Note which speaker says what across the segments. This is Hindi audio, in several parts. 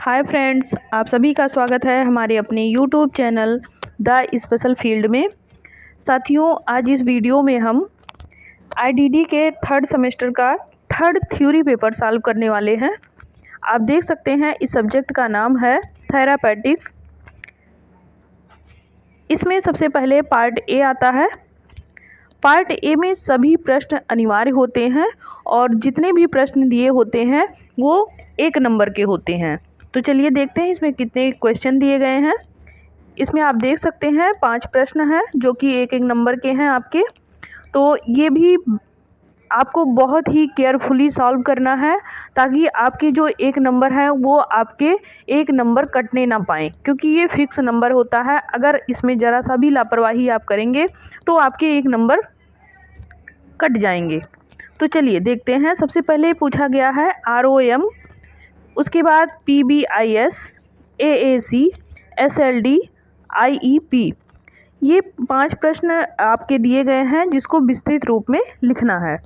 Speaker 1: हाय फ्रेंड्स, आप सभी का स्वागत है हमारे अपने YouTube channel the special field में। साथियों, आज इस वीडियो में हम आईडीडी के थर्ड सेमेस्टर का थर्ड थ्योरी पेपर सॉल्व करने वाले हैं। आप देख सकते हैं इस सब्जेक्ट का नाम है थेरापेटिक्स। इसमें सबसे पहले पार्ट ए आता है। पार्ट ए में सभी प्रश्न अनिवार्य होते हैं और जितने भी प्रश्न दिए होते हैं वो 1 नंबर के होते हैं। तो चलिए देखते हैं इसमें कितने क्वेश्चन दिए गए हैं। इसमें आप देख सकते हैं 5 प्रश्न हैं जो कि 1-1 नंबर के हैं आपके। तो ये भी आपको बहुत ही केयरफुली सॉल्व करना है ताकि आपके जो 1 नंबर है वो आपके 1 नंबर कटने ना पाए, क्योंकि ये फिक्स नंबर होता है। अगर इसमें ज़रा सा भी लापरवाही आप करेंगे तो आपके 1 नंबर कट जाएंगे। तो चलिए देखते हैं। सबसे पहले पूछा गया है ROM, उसके बाद PBIS, AAC, SLD, IEP। ये 5 प्रश्न आपके दिए गए हैं जिसको विस्तृत रूप में लिखना है।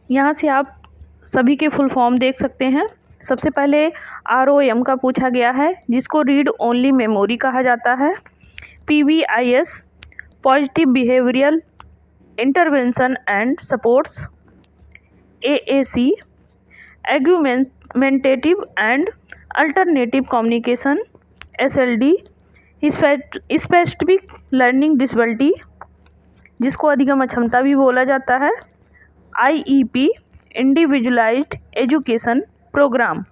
Speaker 1: यहाँ से आप सभी के फुल फॉर्म देख सकते हैं। सबसे पहले ROM का पूछा गया है जिसको रीड ओनली मेमोरी कहा जाता है। PBIS, positive behavioural intervention and supports. AAC, argumentative and alternative communication। SLD, specific learning disability जिसको अधिगम अक्षमता भी बोला जाता है। IEP, individualised education programme.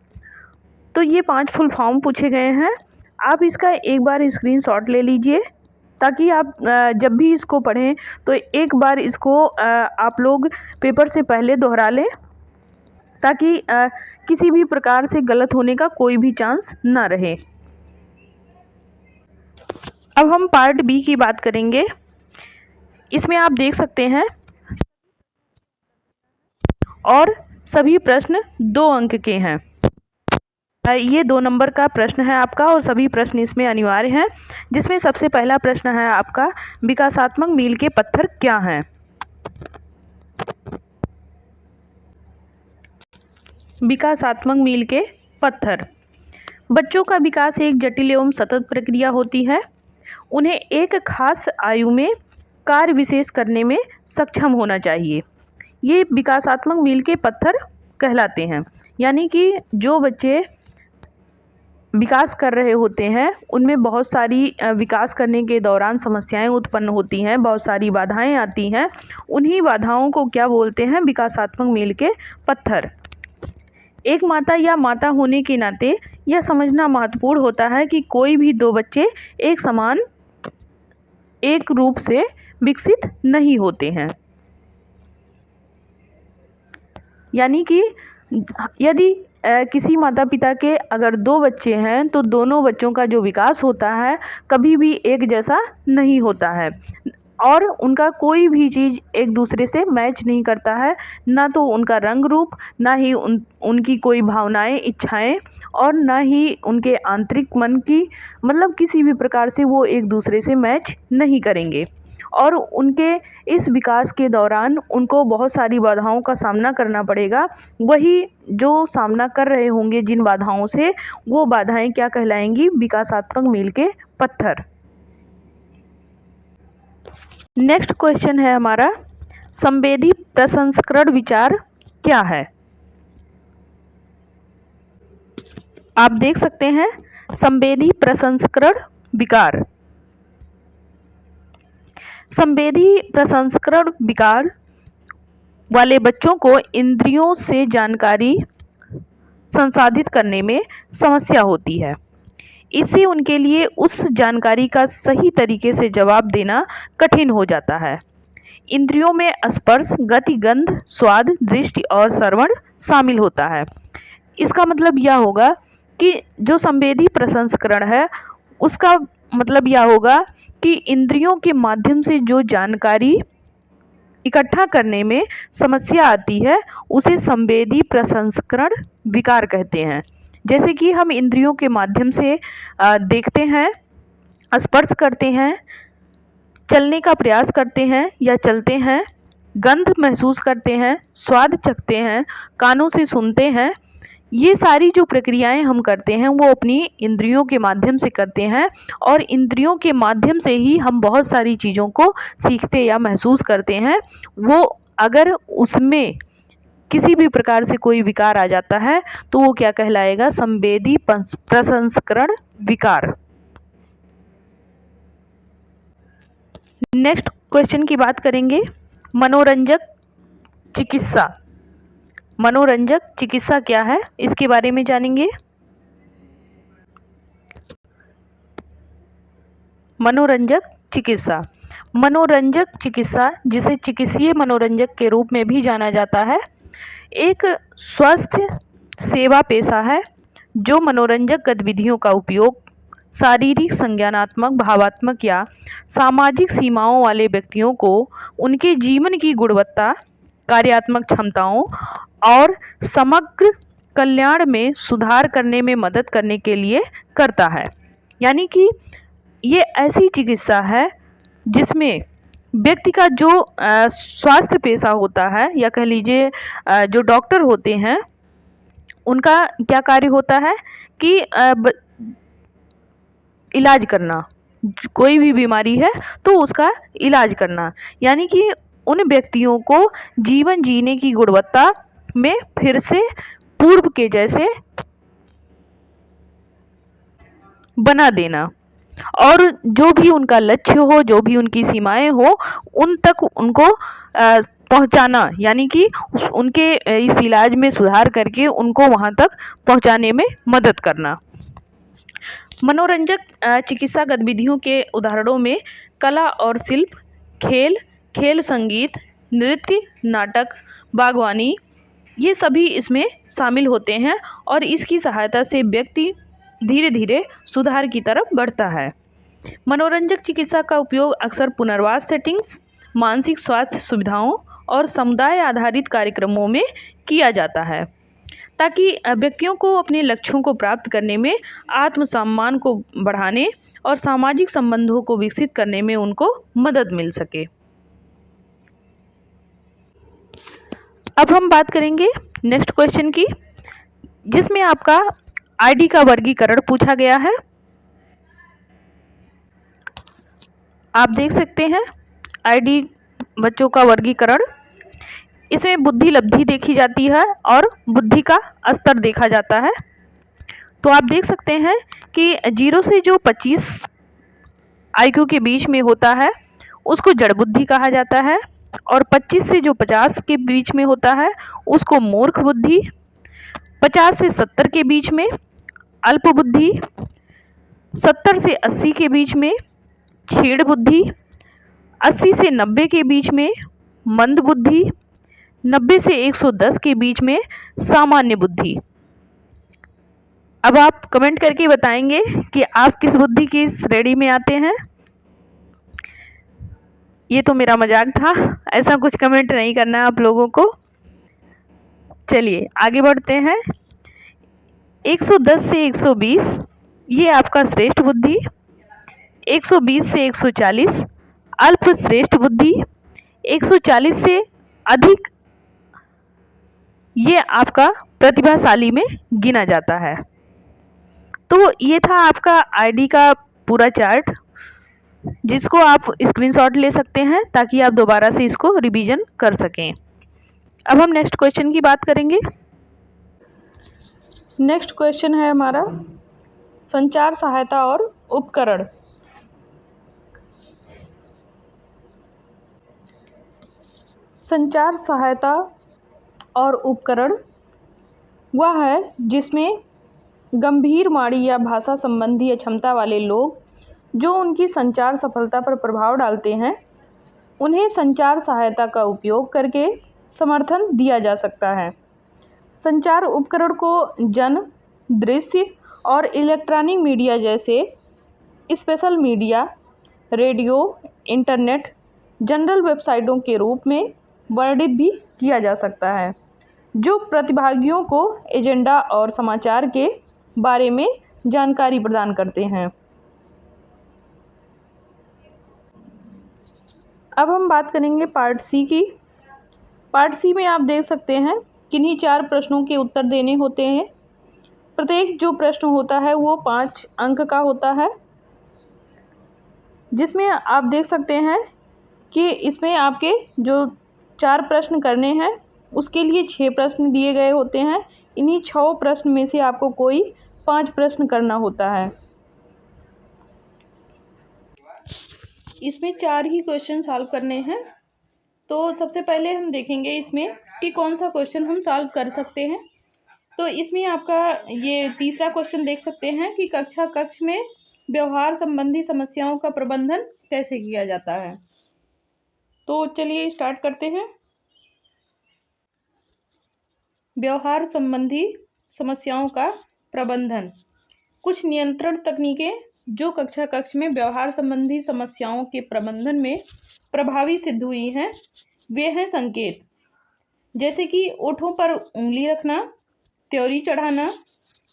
Speaker 1: तो ये 5 फुल फॉर्म पूछे गए हैं। आप इसका एक बार स्क्रीनशॉट ले लीजिए ताकि आप जब भी इसको पढ़ें तो एक बार इसको आप लोग पेपर से पहले दोहरा लें ताकि किसी भी प्रकार से गलत होने का कोई भी चांस ना रहे। अब हम पार्ट बी की बात करेंगे। इसमें आप देख सकते हैं और सभी प्रश्न 2 अंक के हैं। ये 2 नंबर का प्रश्न है आपका और सभी प्रश्न इसमें अनिवार्य हैं। जिसमें सबसे पहला प्रश्न है आपका, विकासात्मक मील के पत्थर क्या हैं? विकासात्मक मील के पत्थर। बच्चों का विकास एक जटिल एवं सतत प्रक्रिया होती है। उन्हें एक खास आयु में कार्य विशेष करने में सक्षम होना चाहिए। ये विकासात्मक मील के पत्थर कहलाते हैं। यानी कि जो बच्चे विकास कर रहे होते हैं उनमें बहुत सारी विकास करने के दौरान समस्याएं उत्पन्न होती हैं, बहुत सारी बाधाएं आती हैं। उन्हीं बाधाओं को क्या बोलते हैं? विकासात्मक मील के पत्थर। एक माता या माता होने के नाते यह समझना महत्वपूर्ण होता है कि कोई भी 2 बच्चे एक समान एक रूप से विकसित नहीं होते हैं। यानी कि यदि किसी माता पिता के अगर 2 बच्चे हैं तो दोनों बच्चों का जो विकास होता है कभी भी एक जैसा नहीं होता है और उनका कोई भी चीज़ एक दूसरे से मैच नहीं करता है। ना तो उनका रंग रूप, ना ही उनकी कोई भावनाएं, इच्छाएं और ना ही उनके आंतरिक मन की, मतलब किसी भी प्रकार से वो एक दूसरे से मैच नहीं करेंगे। और उनके इस विकास के दौरान उनको बहुत सारी बाधाओं का सामना करना पड़ेगा। वही जो सामना कर रहे होंगे जिन बाधाओं से, वो बाधाएं क्या कहलाएंगी? विकासात्मक मील के पत्थर। नेक्स्ट क्वेश्चन है हमारा, संवेदी प्रसंस्करण विचार क्या है? आप देख सकते हैं संवेदी प्रसंस्करण विकार। संवेदी प्रसंस्करण विकार वाले बच्चों को इंद्रियों से जानकारी संसाधित करने में समस्या होती है। इससे उनके लिए उस जानकारी का सही तरीके से जवाब देना कठिन हो जाता है। इंद्रियों में स्पर्श, गति, गंध, स्वाद, दृष्टि और श्रवण शामिल होता है। इसका मतलब यह होगा कि जो संवेदी प्रसंस्करण है उसका मतलब यह होगा कि इंद्रियों के माध्यम से जो जानकारी इकट्ठा करने में समस्या आती है उसे संवेदी प्रसंस्करण विकार कहते हैं। जैसे कि हम इंद्रियों के माध्यम से देखते हैं, स्पर्श करते हैं, चलने का प्रयास करते हैं या चलते हैं, गंध महसूस करते हैं, स्वाद चखते हैं, कानों से सुनते हैं, ये सारी जो प्रक्रियाएं हम करते हैं वो अपनी इंद्रियों के माध्यम से करते हैं, और इंद्रियों के माध्यम से ही हम बहुत सारी चीज़ों को सीखते या महसूस करते हैं। वो अगर उसमें किसी भी प्रकार से कोई विकार आ जाता है तो वो क्या कहलाएगा? संवेदी प्रसंस्करण विकार। नेक्स्ट क्वेश्चन की बात करेंगे, मनोरंजक चिकित्सा। मनोरंजक चिकित्सा क्या है, इसके बारे में जानेंगे। मनोरंजक चिकित्सा। मनोरंजक चिकित्सा, जिसे चिकित्सीय मनोरंजक के रूप में भी जाना जाता है, एक स्वास्थ्य सेवा पेशा है जो मनोरंजक गतिविधियों का उपयोग शारीरिक, संज्ञानात्मक, भावात्मक या सामाजिक सीमाओं वाले व्यक्तियों को उनके जीवन की गुणवत्ता, कार्यात्मक क्षमताओं और समग्र कल्याण में सुधार करने में मदद करने के लिए करता है। यानी कि ये ऐसी चिकित्सा है जिसमें व्यक्ति का जो स्वास्थ्य पेशा होता है, या कह लीजिए जो डॉक्टर होते हैं, उनका क्या कार्य होता है कि इलाज करना। कोई भी बीमारी है तो उसका इलाज करना, यानी कि उन व्यक्तियों को जीवन जीने की गुणवत्ता में फिर से पूर्व के जैसे बना देना, और जो भी उनका लक्ष्य हो, जो भी उनकी सीमाएं हो, उन तक उनको पहुंचाना, यानी कि उनके इस इलाज में सुधार करके उनको वहां तक पहुंचाने में मदद करना। मनोरंजक चिकित्सा गतिविधियों के उदाहरणों में कला और शिल्प, खेल, खेल संगीत, नृत्य, नाटक, बागवानी, ये सभी इसमें शामिल होते हैं, और इसकी सहायता से व्यक्ति धीरे धीरे सुधार की तरफ बढ़ता है। मनोरंजक चिकित्सा का उपयोग अक्सर पुनर्वास सेटिंग्स, मानसिक स्वास्थ्य सुविधाओं और समुदाय आधारित कार्यक्रमों में किया जाता है, ताकि व्यक्तियों को अपने लक्ष्यों को प्राप्त करने में, आत्मसम्मान को बढ़ाने और सामाजिक संबंधों को विकसित करने में उनको मदद मिल सके। अब हम बात करेंगे नेक्स्ट क्वेश्चन की, जिसमें आपका आईडी का वर्गीकरण पूछा गया है। आप देख सकते हैं आईडी बच्चों का वर्गीकरण। इसमें बुद्धि लब्धि देखी जाती है और बुद्धि का स्तर देखा जाता है। तो आप देख सकते हैं कि 0 से जो 25 IQ के बीच में होता है उसको जड़ बुद्धि कहा जाता है, और 25 से जो 50 के बीच में होता है उसको मूर्ख बुद्धि, 50 से 70 के बीच में अल्प बुद्धि, 70 से 80 के बीच में क्षीण बुद्धि, 80 से 90 के बीच में मंद बुद्धि, 90 से 110 के बीच में सामान्य बुद्धि। अब आप कमेंट करके बताएंगे कि आप किस बुद्धि की श्रेणी में आते हैं। ये तो मेरा मजाक था, ऐसा कुछ कमेंट नहीं करना है आप लोगों को। चलिए आगे बढ़ते हैं। 110 से 120 ये आपका श्रेष्ठ बुद्धि, 120 से 140 अल्प श्रेष्ठ बुद्धि, 140 से अधिक ये आपका प्रतिभाशाली में गिना जाता है। तो ये था आपका आईडी का पूरा चार्ट, जिसको आप स्क्रीनशॉट ले सकते हैं ताकि आप दोबारा से इसको रिवीजन कर सकें। अब हम नेक्स्ट क्वेश्चन की बात करेंगे। नेक्स्ट क्वेश्चन है हमारा संचार सहायता और उपकरण। संचार सहायता और उपकरण वह है जिसमें गंभीर वाणी या भाषा संबंधी अक्षमता वाले लोग जो उनकी संचार सफलता पर प्रभाव डालते हैं, उन्हें संचार सहायता का उपयोग करके समर्थन दिया जा सकता है। संचार उपकरण को जन, दृश्य और इलेक्ट्रॉनिक मीडिया जैसे special media, radio, internet, general वेबसाइटों के रूप में वर्णित भी किया जा सकता है, जो प्रतिभागियों को एजेंडा और समाचार के बारे में जानकारी प्रदान करते हैं। अब हम बात करेंगे पार्ट सी की। पार्ट सी में आप देख सकते हैं किन्हीं 4 प्रश्नों के उत्तर देने होते हैं। प्रत्येक जो प्रश्न होता है वो 5 अंक का होता है, जिसमें आप देख सकते हैं कि इसमें आपके जो 4 प्रश्न करने हैं उसके लिए 6 प्रश्न दिए गए होते हैं। इन्हीं 6 प्रश्न में से आपको कोई 5 प्रश्न करना होता है। इसमें 4 ही क्वेश्चन सॉल्व करने हैं। तो सबसे पहले हम देखेंगे इसमें कि कौन सा क्वेश्चन हम सॉल्व कर सकते हैं। तो इसमें आपका ये तीसरा क्वेश्चन देख सकते हैं कि कक्षा कक्ष में व्यवहार संबंधी समस्याओं का प्रबंधन कैसे किया जाता है। तो चलिए स्टार्ट करते हैं। व्यवहार संबंधी समस्याओं का प्रबंधन। कुछ नियंत्रण तकनीकें जो कक्षा कक्ष में व्यवहार संबंधी समस्याओं के प्रबंधन में प्रभावी सिद्ध हुई हैं, वे हैं संकेत, जैसे कि ओठों पर उंगली रखना, त्योरी चढ़ाना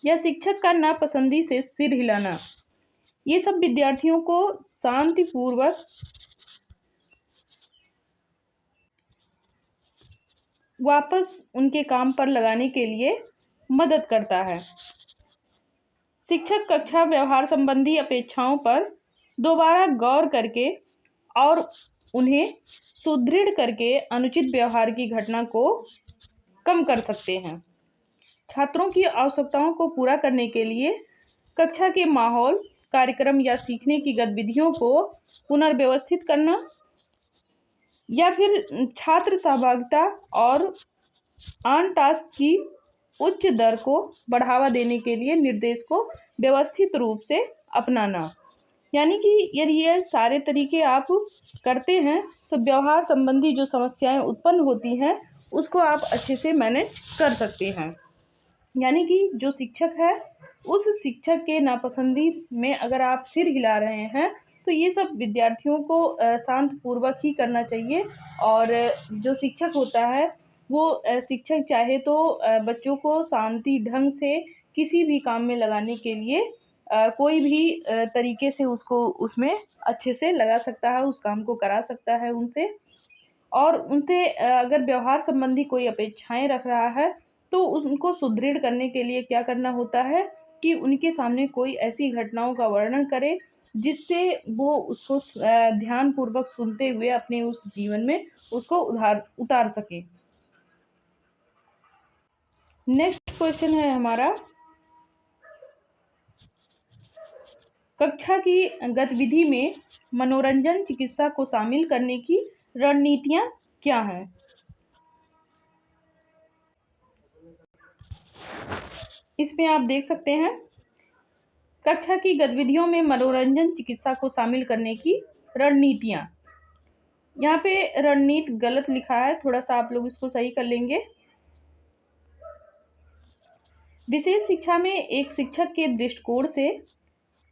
Speaker 1: या शिक्षक का नापसंदी से सिर हिलाना। ये सब विद्यार्थियों को शांतिपूर्वक वापस उनके काम पर लगाने के लिए मदद करता है। शिक्षक कक्षा व्यवहार संबंधी अपेक्षाओं पर दोबारा गौर करके और उन्हें सुदृढ़ करके अनुचित व्यवहार की घटना को कम कर सकते हैं। छात्रों की आवश्यकताओं को पूरा करने के लिए कक्षा के माहौल, कार्यक्रम या सीखने की गतिविधियों को पुनर्व्यवस्थित करना या फिर छात्र सहभागिता और ऑन टास्क की उच्च दर को बढ़ावा देने के लिए निर्देश को व्यवस्थित रूप से अपनाना। यानी कि यदि ये सारे तरीके आप करते हैं तो व्यवहार संबंधी जो समस्याएं उत्पन्न होती हैं उसको आप अच्छे से मैनेज कर सकते हैं। यानी कि जो शिक्षक है उस शिक्षक के नापसंदी में अगर आप सिर हिला रहे हैं तो ये सब विद्यार्थियों को शांतपूर्वक ही करना चाहिए। और जो शिक्षक होता है वो शिक्षक चाहे तो बच्चों को शांति ढंग से किसी भी काम में लगाने के लिए कोई भी तरीके से उसको उसमें अच्छे से लगा सकता है, उस काम को करा सकता है उनसे। और उनसे अगर व्यवहार संबंधी कोई अपेक्षाएं रख रहा है तो उनको सुदृढ़ करने के लिए क्या करना होता है कि उनके सामने कोई ऐसी घटनाओं का वर्णन करे जिससे वो उसको ध्यानपूर्वक सुनते हुए अपने उस जीवन में उसको उतार सके। नेक्स्ट क्वेश्चन है हमारा, कक्षा की गतिविधि में मनोरंजन चिकित्सा को शामिल करने की रणनीतियां क्या हैं। इसमें आप देख सकते हैं कक्षा की गतिविधियों में मनोरंजन चिकित्सा को शामिल करने की रणनीतियां। यहाँ पे रणनीति गलत लिखा है, थोड़ा सा आप लोग इसको सही कर लेंगे। विशेष शिक्षा में एक शिक्षक के दृष्टिकोण से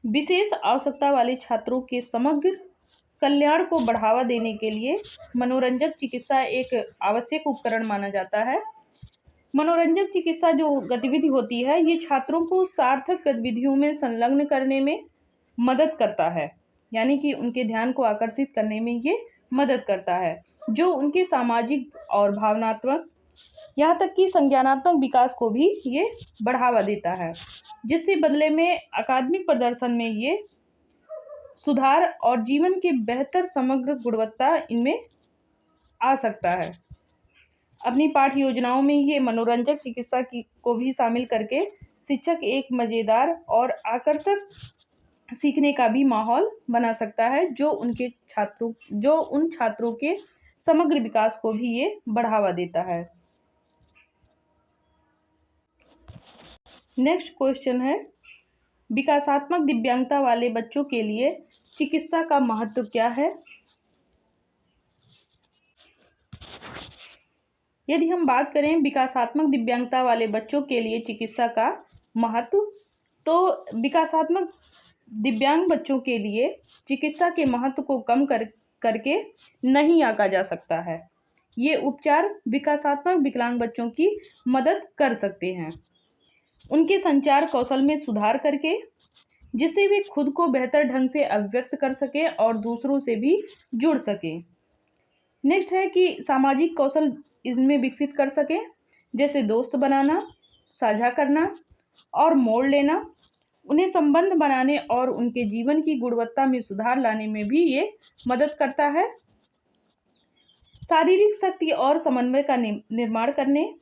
Speaker 1: विशेष आवश्यकता वाले छात्रों के समग्र कल्याण को बढ़ावा देने के लिए मनोरंजक चिकित्सा एक आवश्यक उपकरण माना जाता है। मनोरंजक चिकित्सा जो गतिविधि होती है ये छात्रों को सार्थक गतिविधियों में संलग्न करने में मदद करता है, यानी कि उनके ध्यान को आकर्षित करने में ये मदद करता है, जो उनके सामाजिक और भावनात्मक यहाँ तक कि संज्ञानात्मक विकास को भी ये बढ़ावा देता है, जिससे बदले में अकादमिक प्रदर्शन में ये सुधार और जीवन की बेहतर समग्र गुणवत्ता इनमें आ सकता है। अपनी पाठ्य योजनाओं में ये मनोरंजक चिकित्सा को भी शामिल करके शिक्षक एक मज़ेदार और आकर्षक सीखने का भी माहौल बना सकता है, जो उन छात्रों के समग्र विकास को भी ये बढ़ावा देता है। नेक्स्ट क्वेश्चन है, विकासात्मक दिव्यांगता वाले बच्चों के लिए चिकित्सा का महत्व क्या है। यदि हम बात करें विकासात्मक दिव्यांगता वाले बच्चों के लिए चिकित्सा का महत्व, तो विकासात्मक दिव्यांग बच्चों के लिए चिकित्सा के महत्व को कम करके नहीं आंका जा सकता है। ये उपचार विकासात्मक विकलांग बच्चों की मदद कर सकते हैं, उनके संचार कौशल में सुधार करके, जिससे वे खुद को बेहतर ढंग से अभिव्यक्त कर सकें और दूसरों से भी जुड़ सकें। नेक्स्ट है कि सामाजिक कौशल इनमें विकसित कर सकें, जैसे दोस्त बनाना, साझा करना और मोड़ लेना, उन्हें संबंध बनाने और उनके जीवन की गुणवत्ता में सुधार लाने में भी ये मदद करता है। शारीरिक शक्ति और समन्वय का निर्माण करने,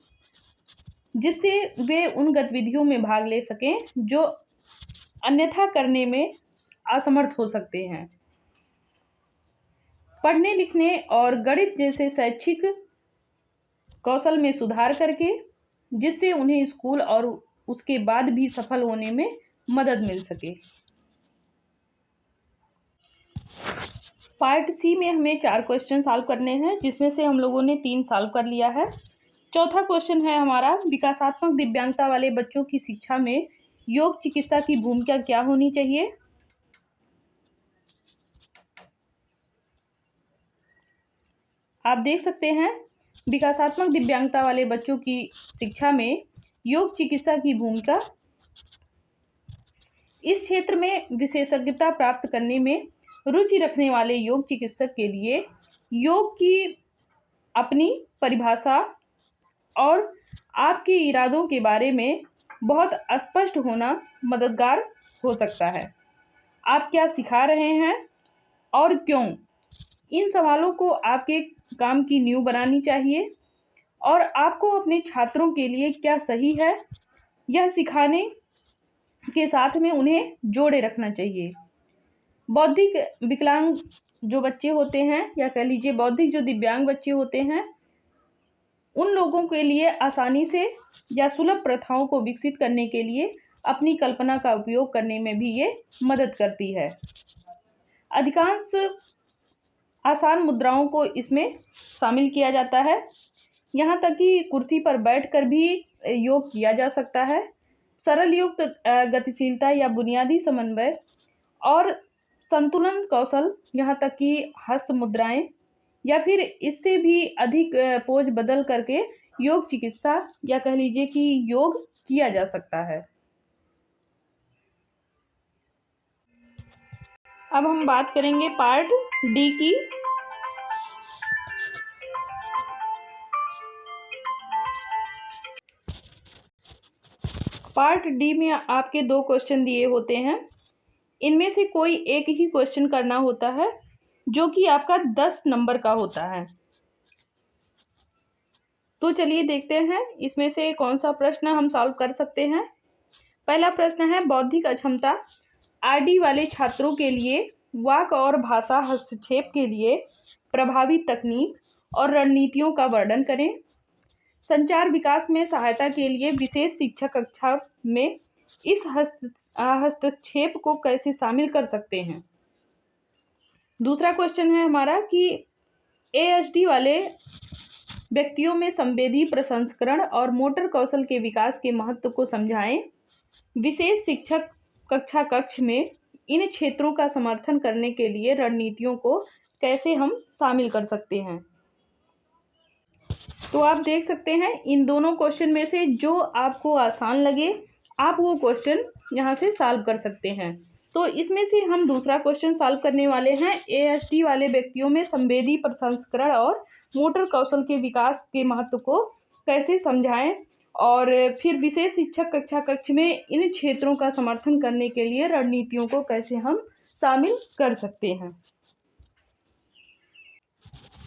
Speaker 1: जिससे वे उन गतिविधियों में भाग ले सकें जो अन्यथा करने में असमर्थ हो सकते हैं। पढ़ने लिखने और गणित जैसे शैक्षिक कौशल में सुधार करके, जिससे उन्हें स्कूल और उसके बाद भी सफल होने में मदद मिल सके। पार्ट सी में हमें 4 क्वेश्चन सॉल्व करने हैं, जिसमें से हम लोगों ने 3 सॉल्व कर लिया है। चौथा क्वेश्चन है हमारा, विकासात्मक दिव्यांगता वाले बच्चों की शिक्षा में योग चिकित्सा की भूमिका क्या होनी चाहिए। आप देख सकते हैं, विकासात्मक दिव्यांगता वाले बच्चों की शिक्षा में योग चिकित्सा की भूमिका, इस क्षेत्र में विशेषज्ञता प्राप्त करने में रुचि रखने वाले योग चिकित्सक के लिए योग की अपनी परिभाषा और आपके इरादों के बारे में बहुत स्पष्ट होना मददगार हो सकता है। आप क्या सिखा रहे हैं और क्यों, इन सवालों को आपके काम की नींव बनानी चाहिए और आपको अपने छात्रों के लिए क्या सही है, यह सिखाने के साथ में उन्हें जोड़े रखना चाहिए। बौद्धिक विकलांग जो बच्चे होते हैं, या कह लीजिए बौद्धिक जो दिव्यांग बच्चे होते हैं, उन लोगों के लिए आसानी से या सुलभ प्रथाओं को विकसित करने के लिए अपनी कल्पना का उपयोग करने में भी ये मदद करती है। अधिकांश आसान मुद्राओं को इसमें शामिल किया जाता है, यहाँ तक कि कुर्सी पर बैठकर भी योग किया जा सकता है। सरल युक्त गतिशीलता या बुनियादी समन्वय और संतुलन कौशल, यहाँ तक कि हस्त मुद्राएं या फिर इससे भी अधिक पोज बदल करके योग चिकित्सा या कह लीजिए कि योग किया जा सकता है। अब हम बात करेंगे पार्ट डी की। पार्ट डी में आपके 2 क्वेश्चन दिए होते हैं, इनमें से कोई एक ही क्वेश्चन करना होता है जो कि आपका 10 नंबर का होता है। तो चलिए देखते हैं इसमें से कौन सा प्रश्न हम सॉल्व कर सकते हैं। पहला प्रश्न है, बौद्धिक अक्षमता आरडी वाले छात्रों के लिए वाक और भाषा हस्तक्षेप के लिए प्रभावी तकनीक और रणनीतियों का वर्णन करें। संचार विकास में सहायता के लिए विशेष शिक्षा कक्षा में इस हस्तक्षेप को कैसे शामिल कर सकते हैं। दूसरा क्वेश्चन है हमारा कि एएसडी वाले व्यक्तियों में संवेदी प्रसंस्करण और मोटर कौशल के विकास के महत्व को समझाएं। विशेष शिक्षक कक्षा कक्ष में इन क्षेत्रों का समर्थन करने के लिए रणनीतियों को कैसे हम शामिल कर सकते हैं। तो आप देख सकते हैं, इन दोनों क्वेश्चन में से जो आपको आसान लगे आप वो क्वेश्चन यहाँ से सॉल्व कर सकते हैं। तो इसमें से हम दूसरा क्वेश्चन सॉल्व करने वाले हैं, एएसडी वाले व्यक्तियों में संवेदी प्रसंस्करण और मोटर कौशल के विकास के महत्व को कैसे समझाएं और फिर विशेष शिक्षक कक्षा कक्ष में इन क्षेत्रों का समर्थन करने के लिए रणनीतियों को कैसे हम शामिल कर सकते हैं।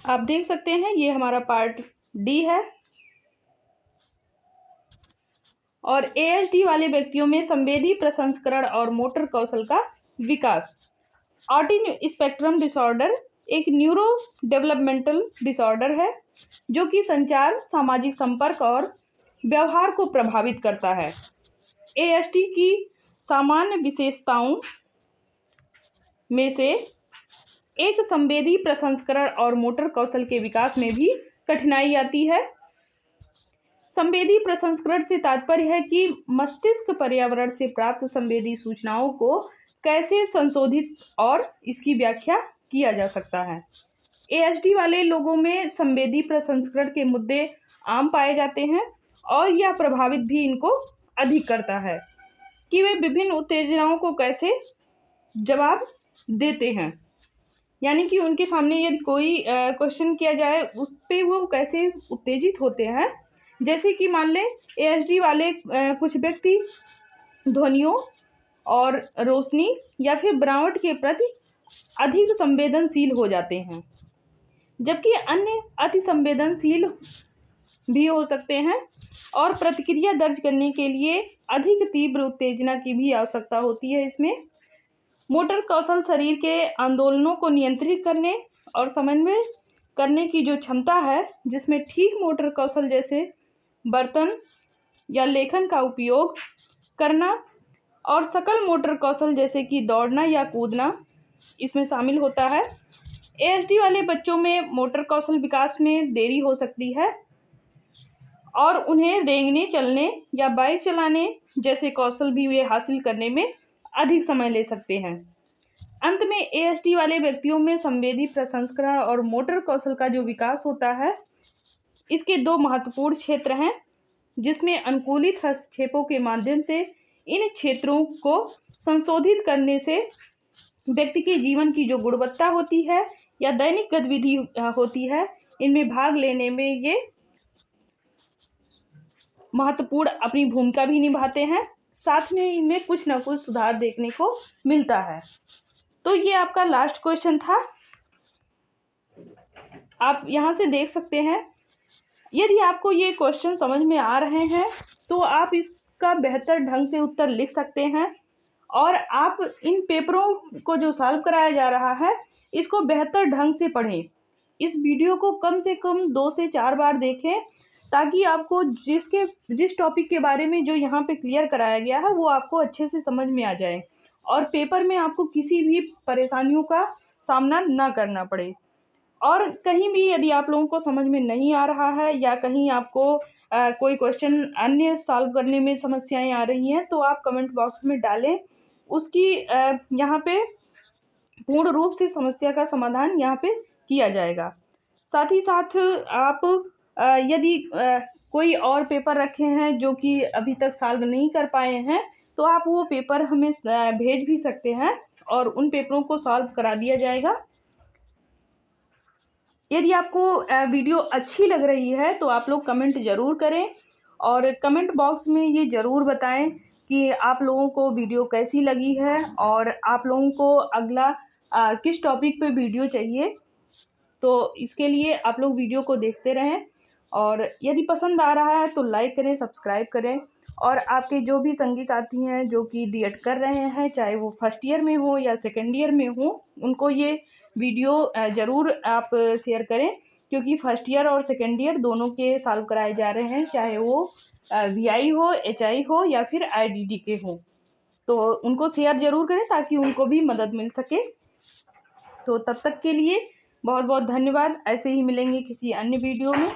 Speaker 1: आप देख सकते हैं ये हमारा पार्ट डी है। और एएसडी वाले व्यक्तियों में संवेदी प्रसंस्करण और मोटर कौशल का विकास। ऑटिज्म स्पेक्ट्रम डिसऑर्डर एक न्यूरो डेवलपमेंटल डिसऑर्डर है जो कि संचार, सामाजिक संपर्क और व्यवहार को प्रभावित करता है। एएसडी की सामान्य विशेषताओं में से एक संवेदी प्रसंस्करण और मोटर कौशल के विकास में भी कठिनाई आती है। संवेदी प्रसंस्करण से तात्पर्य है कि मस्तिष्क पर्यावरण से प्राप्त संवेदी सूचनाओं को कैसे संशोधित और इसकी व्याख्या किया जा सकता है। एएसडी वाले लोगों में संवेदी प्रसंस्करण के मुद्दे आम पाए जाते हैं और यह प्रभावित भी इनको अधिक करता है कि वे विभिन्न उत्तेजनाओं को कैसे जवाब देते हैं। यानी कि उनके सामने यदि कोई क्वेश्चन किया जाए उस पर वो कैसे उत्तेजित होते हैं। जैसे कि मान लें एएसडी वाले कुछ व्यक्ति ध्वनियों और रोशनी या फिर बनावट के प्रति अधिक संवेदनशील हो जाते हैं, जबकि अन्य अति संवेदनशील भी हो सकते हैं और प्रतिक्रिया दर्ज करने के लिए अधिक तीव्र उत्तेजना की भी आवश्यकता होती है। इसमें मोटर कौशल शरीर के आंदोलनों को नियंत्रित करने और समन्वय करने की जो क्षमता है, जिसमें ठीक मोटर कौशल जैसे बर्तन या लेखन का उपयोग करना और सकल मोटर कौशल जैसे कि दौड़ना या कूदना इसमें शामिल होता है। ASD वाले बच्चों में मोटर कौशल विकास में देरी हो सकती है और उन्हें रेंगने, चलने या बाइक चलाने जैसे कौशल भी वे हासिल करने में अधिक समय ले सकते हैं। अंत में ASD वाले व्यक्तियों में संवेदी प्रसंस्करण और मोटर कौशल का जो विकास होता है, इसके दो महत्वपूर्ण क्षेत्र हैं, जिसमें अनुकूलित हस्तक्षेपों के माध्यम से इन क्षेत्रों को संशोधित करने से व्यक्ति के जीवन की जो गुणवत्ता होती है या दैनिक गतिविधि होती है, इनमें भाग लेने में ये महत्वपूर्ण अपनी भूमिका भी निभाते हैं। साथ में इनमें कुछ ना कुछ सुधार देखने को मिलता है। तो ये आपका लास्ट क्वेश्चन था, आप यहाँ से देख सकते हैं। यदि आपको ये क्वेश्चन समझ में आ रहे हैं तो आप इसका बेहतर ढंग से उत्तर लिख सकते हैं और आप इन पेपरों को जो सॉल्व कराया जा रहा है, इसको बेहतर ढंग से पढ़ें। इस वीडियो को कम से कम 2 से 4 बार देखें, ताकि आपको जिस टॉपिक के बारे में जो यहाँ पे क्लियर कराया गया है, वो आपको अच्छे से समझ में आ जाए और पेपर में आपको किसी भी परेशानियों का सामना ना करना पड़े। और कहीं भी यदि आप लोगों को समझ में नहीं आ रहा है या कहीं आपको कोई क्वेश्चन अन्य सॉल्व करने में समस्याएं आ रही हैं, तो आप कमेंट बॉक्स में डालें, उसकी यहाँ पे पूर्ण रूप से समस्या का समाधान यहाँ पे किया जाएगा। साथ ही साथ आप यदि कोई और पेपर रखे हैं जो कि अभी तक सॉल्व नहीं कर पाए हैं, तो आप वो पेपर हमें भेज भी सकते हैं और उन पेपरों को सॉल्व करा दिया जाएगा। यदि आपको वीडियो अच्छी लग रही है तो आप लोग कमेंट ज़रूर करें और कमेंट बॉक्स में ये ज़रूर बताएं कि आप लोगों को वीडियो कैसी लगी है और आप लोगों को अगला किस टॉपिक पे वीडियो चाहिए। तो इसके लिए आप लोग वीडियो को देखते रहें और यदि पसंद आ रहा है तो लाइक करें, सब्सक्राइब करें और आपके जो भी संगी साथी हैं जो कि D.Ed कर रहे हैं, चाहे वो फर्स्ट ईयर में हो या सेकेंड ईयर में हो, उनको ये वीडियो ज़रूर आप शेयर करें, क्योंकि फर्स्ट ईयर और सेकेंड ईयर दोनों के सॉल्व कराए जा रहे हैं, चाहे वो VI हो, HI हो या फिर IDD के हो। तो उनको शेयर ज़रूर करें ताकि उनको भी मदद मिल सके। तो तब तक के लिए बहुत बहुत धन्यवाद। ऐसे ही मिलेंगे किसी अन्य वीडियो में।